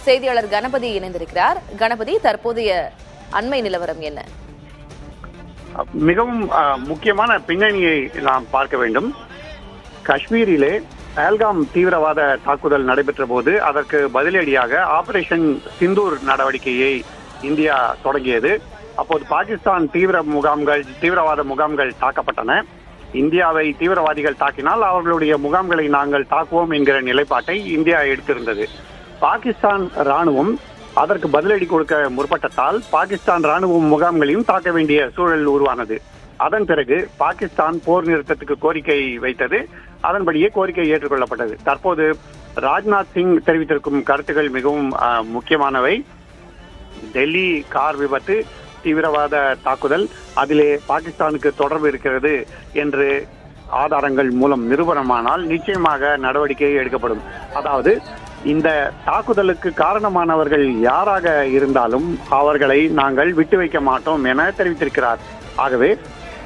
செய்தியாளர் கணபதி இணைந்திருக்கிறார். கணபதி, தற்போதைய அண்மை நிலவரம் என்ன? மிகவும் முக்கியமான பின்னணியை நாம் பார்க்க வேண்டும். காஷ்மீரிலே பஹல்காம் தீவிரவாத தாக்குதல் நடைபெற்ற போது அதற்கு பதிலடியாக ஆபரேஷன் சிந்தூர் நடவடிக்கையை இந்தியா தொடங்கியது. அப்போது பாகிஸ்தான் தீவிரவாத முகாம்கள் தாக்கப்பட்டன. இந்தியாவை தீவிரவாதிகள் தாக்கினால் அவர்களுடைய முகாம்களை நாங்கள் தாக்குவோம் என்கிற நிலைப்பாட்டை இந்தியா எடுத்திருந்தது. பாகிஸ்தான் ராணுவம் அதற்கு பதிலடி கொடுக்க முற்பட்டதால் பாகிஸ்தான் ராணுவ முகாம்களையும் தாக்க வேண்டிய சூழல் உருவானது. அதன் பிறகு பாகிஸ்தான் போர் நிறுத்தத்துக்கு கோரிக்கை வைத்தது. அதன்படியே கோரிக்கை ஏற்றுக்கொள்ளப்பட்டது. தற்போது ராஜ்நாத் சிங் தெரிவித்திருக்கும் கருத்துக்கள் மிகவும் முக்கியமானவை. டெல்லி கார் விபத்து தீவிரவாத தாக்குதல், அதிலே பாகிஸ்தானுக்கு தொடர்பு இருக்கிறது என்று ஆதாரங்கள் மூலம் நிரூபணமானால் நிச்சயமாக நடவடிக்கை எடுக்கப்படும். அதாவது இந்த தாக்குதலுக்கு காரணமானவர்கள் யாராக இருந்தாலும் அவர்களை நாங்கள் விட்டு வைக்க மாட்டோம் என தெரிவித்திருக்கிறார். ஆகவே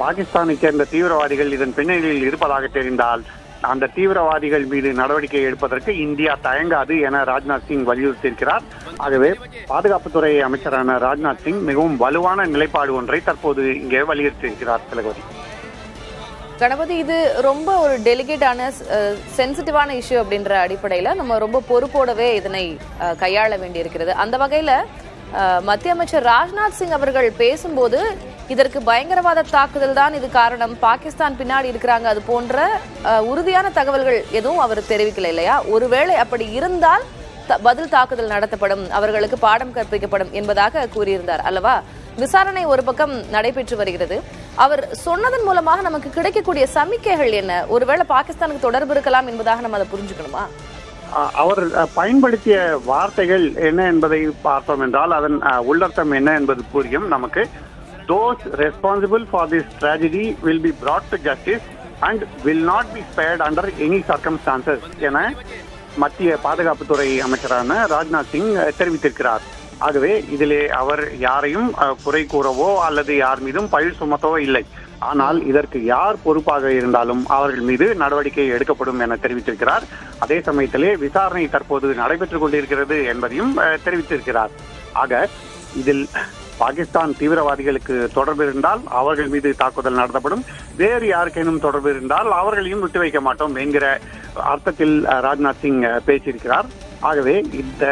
பாகிஸ்தானை சேர்ந்த தீவிரவாதிகள் இதன் பின்னணியில் இருப்பதாக தெரிந்தால் அந்த தீவிரவாதிகள் மீது நடவடிக்கை எடுப்பதற்கு இந்தியா தயங்காது என ராஜ்நாத் சிங் வலியுறுத்தியிருக்கிறார். ஆகவே பாதுகாப்புத்துறை அமைச்சரான ராஜ்நாத் சிங் மிகவும் வலுவான நிலைப்பாடு ஒன்றை தற்போது இங்கே வலியுறுத்தியிருக்கிறார். திலகவதி, கணபதி, இது ரொம்ப ஒரு டெலிகேட்டான சென்சிட்டிவான இஷ்யூ அப்படின்ற அடிப்படையில நம்ம ரொம்ப பொறுப்போடவே இதனை கையாள வேண்டியிருக்கிறது. அந்த வகையில மத்திய அமைச்சர் ராஜ்நாத் சிங் அவர்கள் பேசும்போது இதற்கு பயங்கரவாத தாக்குதல் தான் இது காரணம், பாகிஸ்தான் பின்னாடி இருக்கிறாங்க, அது போன்ற உறுதியான தகவல்கள் எதுவும் அவர் தெரிவிக்கல இல்லையா? ஒருவேளை அப்படி இருந்தால் பதில் தாக்குதல் நடத்தப்படும், அவர்களுக்கு பாடம் கற்பிக்கப்படும் என்பதாக கூறியிருந்தார் அல்லவா? விசாரணை ஒரு பக்கம் நடைபெற்று வருகிறது. அவர் சொன்னதன் மூலமாக நமக்கு கிடைக்கக்கூடிய சமிக்கைகள் என்ன? ஒருவேளை பாகிஸ்தானுக்கு தொடர்பு இருக்கலாம் என்பதாக நம்ம அதை புரிஞ்சுக்கணுமா? அவர் பயன்படுத்திய வார்த்தைகள் என்ன என்பதை பார்த்தோம் என்றால் அதன் உள்ளர்த்தம் என்ன என்பது புரியும் நமக்கு. Those responsible for this tragedy will be brought to justice and will not be spared under any circumstances என மத்திய பாதுகாப்புத்துறை அமைச்சரான ராஜ்நாத் சிங் தெரிவித்திருக்கிறார். ஆகவே இதிலே அவர் யாரையும் குறை கூறவோ அல்லது யார் மீதும் பழி சுமத்தவோ இல்லை. ஆனால் இதற்கு யார் பொறுப்பாக இருந்தாலும் அவர்கள் மீது நடவடிக்கை எடுக்கப்படும் என தெரிவித்திருக்கிறார். அதே சமயத்திலே விசாரணை தற்போது நடைபெற்றுக் கொண்டிருக்கிறது என்பதையும் தெரிவித்திருக்கிறார். ஆக இதில் பாகிஸ்தான் தீவிரவாதிகளுக்கு தொடர்பு இருந்தால் அவர்கள் மீது தாக்குதல் நடத்தப்படும், வேறு யாருக்கேனும் தொடர்பு இருந்தால் அவர்களையும் விட்டு வைக்க மாட்டோம் என்கிற அர்த்தத்தில் ராஜ்நாத் சிங் பேசியிருக்கிறார். ஆகவே இந்த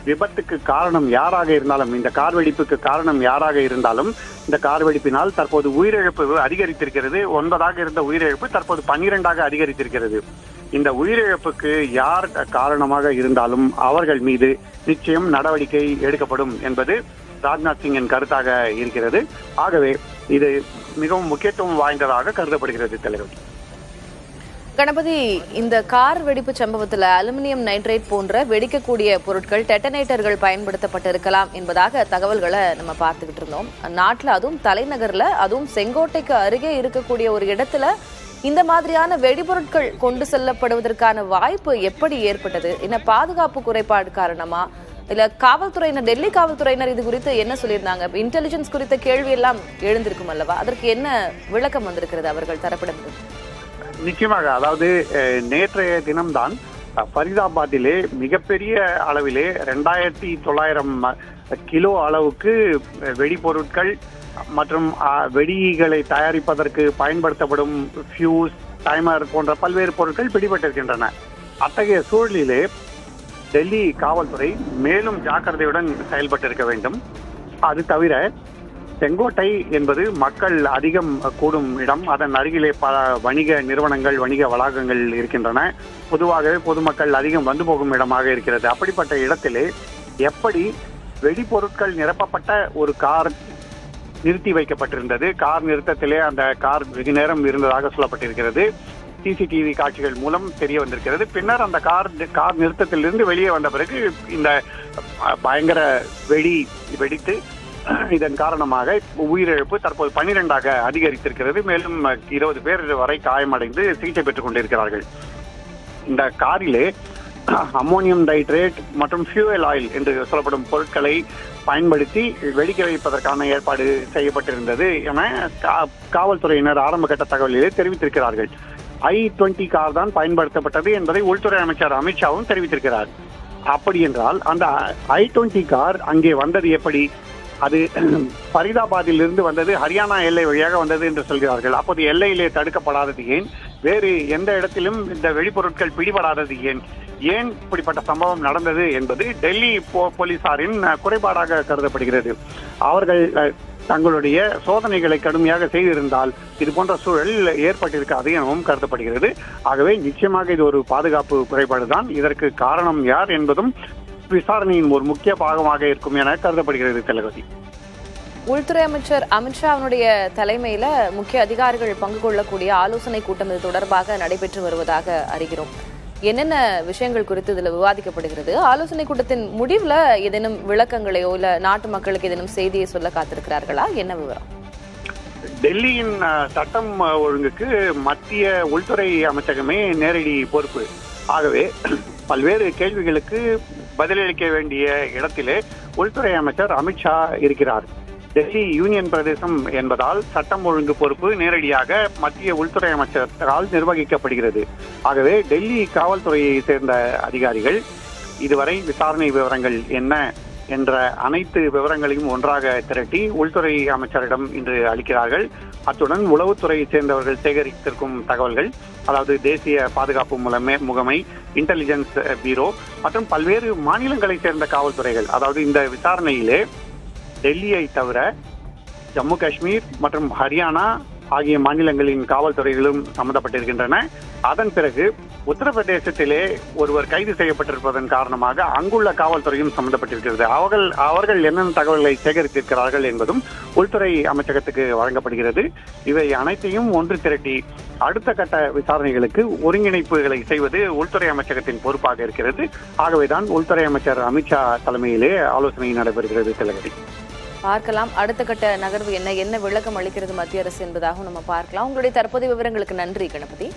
விபத்துக்கு காரணம் யாராக இருந்தாலும், இந்த கார் வெடிப்புக்கு காரணம் யாராக இருந்தாலும், இந்த கார் வெடிப்பினால் தற்போது உயிரிழப்பு அதிகரித்திருக்கிறது. 9 இருந்த உயிரிழப்பு தற்போது 12 அதிகரித்திருக்கிறது. இந்த உயிரிழப்புக்கு யார் காரணமாக இருந்தாலும் அவர்கள் மீது நிச்சயம் நடவடிக்கை எடுக்கப்படும் என்பது ராஜ்நாத் சிங்கின் கருத்தாக இருக்கிறது. ஆகவே இது மிகவும் முக்கியத்துவம் வாய்ந்ததாக கருதப்படுகிறது. தலைவர் கணபதி, இந்த கார் வெடிப்பு சம்பவத்தில் அலுமினியம் நைட்ரேட் போன்ற வெடிக்கக்கூடிய பொருட்கள், டெட்டனேட்டர்கள் பயன்படுத்தப்பட்டிருக்கலாம் என்பதாக தகவல்களை நம்ம பார்த்துக்கிட்டு இருந்தோம். நாட்டில் அதுவும் தலைநகர்ல, அதுவும் செங்கோட்டைக்கு அருகே இருக்கக்கூடிய ஒரு இடத்துல இந்த மாதிரியான வெடிபொருட்கள் கொண்டு செல்லப்படுவதற்கான வாய்ப்பு எப்படி ஏற்பட்டது? என்ன பாதுகாப்பு குறைபாடு காரணமா, இல்ல காவல்துறையினர், டெல்லி காவல்துறையினர் இது குறித்து என்ன சொல்லியிருந்தாங்க? இன்டெலிஜென்ஸ் குறித்த கேள்வி எல்லாம் எழுந்திருக்கும் அல்லவா? அதற்கு என்ன விளக்கம் வந்திருக்கிறது அவர்கள் தரப்பிடம்? நிச்சயமாக, அதாவது நேற்றைய தினம்தான் ஃபரிதாபாத்திலே மிகப்பெரிய அளவிலே 2900 கிலோ அளவுக்கு வெடிபொருட்கள் மற்றும் வெடிகளை தயாரிப்பதற்கு பயன்படுத்தப்படும் ஃபியூஸ், டைமர் போன்ற பல்வேறு பொருட்கள் பிடிபட்டிருக்கின்றன. அத்தகைய சூழலிலே டெல்லி காவல்துறை மேலும் ஜாக்கிரதையுடன் செயல்பட்டிருக்க வேண்டும். அது தவிர செங்கோட்டை என்பது மக்கள் அதிகம் கூடும் இடம். அதன் அருகிலே பல வணிக நிறுவனங்கள், வணிக வளாகங்கள் இருக்கின்றன. பொதுவாகவே பொதுமக்கள் அதிகம் வந்து போகும் இடமாக இருக்கிறது. அப்படிப்பட்ட இடத்திலே எப்படி வெடிபொருட்கள் நிரப்பப்பட்ட ஒரு கார் நிறுத்தி வைக்கப்பட்டிருந்தது. கார் நிறுத்தத்திலே அந்த கார் வெகு நேரம் இருந்ததாக சொல்லப்பட்டிருக்கிறது. சிசிடிவி காட்சிகள் மூலம் தெரிய வந்திருக்கிறது. பின்னர் அந்த கார் நிறுத்தத்திலிருந்து வெளியே வந்த பிறகு இந்த பயங்கர வெடித்து இதன் காரணமாக உயிரிழப்பு தற்போது 12 அதிகரித்திருக்கிறது. மேலும் 20 பேர் வரை காயமடைந்து சிகிச்சை பெற்றுக் கொண்டிருக்கிறார்கள். இந்த காரிலே அம்மோனியம் நைட்ரேட் மற்றும் ஃபியூவல் ஆயில் என்று சொல்லப்படும் பொருட்களை பயன்படுத்தி வெடிக்க வைப்பதற்கான ஏற்பாடு செய்யப்பட்டிருந்தது என காவல்துறையினர் ஆரம்ப கட்ட தகவலிலே தெரிவித்திருக்கிறார்கள். I-20 கார் தான் பயன்படுத்தப்பட்டது என்பதை உள்துறை அமைச்சர் அமித்ஷாவும் தெரிவித்திருக்கிறார். அப்படி என்றால் அந்த I-20 கார் அங்கே வந்தது எப்படி? அது ஃபரிதாபாத்தில் இருந்து வந்தது, ஹரியானா எல்லை வழியாக வந்தது என்று சொல்கிறார்கள். அப்போது எல்லையிலே தடுக்கப்படாதது ஏன்? வேறு எந்த இடத்திலும் இந்த வெடிபொருட்கள் பிடிபடாதது ஏன்? ஏன் இப்படிப்பட்ட சம்பவம் நடந்தது என்பது டெல்லி போலீசாரின் குறைபாடாக கருதப்படுகிறது. அவர்கள் தங்களுடைய சோதனைகளை கடுமையாக செய்திருந்தால் இது போன்ற சூழல் ஏற்பட்டிருக்காது எனவும் கருதப்படுகிறது. ஆகவே நிச்சயமாக இது ஒரு பாதுகாப்பு குறைபாடுதான். இதற்கு காரணம் யார் என்பதும் விசாரணையின் ஒரு முக்கிய பாகமாக இருக்கும் என கருதப்படுகிறது. திலகவதி, உள்துறை அமைச்சர் அமித்ஷாவினுடைய தலைமையில முக்கிய அதிகாரிகள் பங்கு கொள்ளக்கூடிய ஆலோசனை கூட்டம் இது தொடர்பாக நடைபெற்று வருவதாக அறிகிறோம். என்னென்ன விஷயங்கள் குறித்து இதுல விவாதிக்கப்படுகிறது? ஆலோசனை கூட்டத்தின் முடிவுல ஏதேனும் விளக்கங்களையோ இல்ல நாட்டு மக்களுக்கு ஏதேனும் செய்தியை சொல்ல காத்திருக்கிறார்களா? என்ன விவரம்? டெல்லியின் சட்டம் ஒழுங்குக்கு மத்திய உள்துறை அமைச்சகமே நேரடி பொறுப்பு. ஆகவே பல்வேறு கேள்விகளுக்கு பதிலளிக்க வேண்டிய இடத்திலே உள்துறை அமைச்சர் அமித்ஷா இருக்கிறார். டெல்லி யூனியன் பிரதேசம் என்பதால் சட்டம் ஒழுங்கு பொறுப்பு நேரடியாக மத்திய உள்துறை அமைச்சரால் நிர்வகிக்கப்படுகிறது. ஆகவே டெல்லி காவல்துறையை சேர்ந்த அதிகாரிகள் இதுவரை விசாரணை விவரங்கள் என்ன என்ற அனைத்து விவரங்களையும் ஒன்றாக திரட்டி உள்துறை அமைச்சரிடம் இன்று அளிக்கிறார்கள். அத்துடன் உளவுத்துறையை சேர்ந்தவர்கள் சேகரித்திருக்கும் தகவல்கள், அதாவது தேசிய பாதுகாப்பு முகமை, இன்டெலிஜென்ஸ் பியூரோ மற்றும் பல்வேறு மாநிலங்களை சேர்ந்த காவல்துறைகள், அதாவது இந்த விசாரணையிலே டெல்லியை தவிர ஜம்மு காஷ்மீர் மற்றும் ஹரியானா ஆகிய மாநிலங்களின் காவல்துறைகளும் சம்பந்தப்பட்டிருக்கின்றன. அதன் பிறகு உத்தரப்பிரதேசத்திலே ஒருவர் கைது செய்யப்பட்டிருப்பதன் காரணமாக அங்குள்ள காவல்துறையும் சம்பந்தப்பட்டிருக்கிறது. அவர்கள் என்னென்ன தகவல்களை சேகரித்திருக்கிறார்கள் என்பதும் உள்துறை அமைச்சகத்துக்கு வழங்கப்படுகிறது. இவை அனைத்தையும் ஒன்று திரட்டி அடுத்த கட்ட விசாரணைகளுக்கு ஒருங்கிணைப்புகளை செய்வது உள்துறை அமைச்சகத்தின் பொறுப்பாக இருக்கிறது. ஆகவேதான் உள்துறை அமைச்சர் அமித்ஷா தலைமையிலே ஆலோசனை நடைபெறுகிறது. திலகவதி, பார்க்கலாம் அடுத்த கட்ட நகர்வு என்ன விளக்கம் அளிக்கிறது மத்திய அரசு என்பதாகவும் நம்ம பார்க்கலாம். உங்களுடைய தற்போதைய விவரங்களுக்கு நன்றி கணபதி.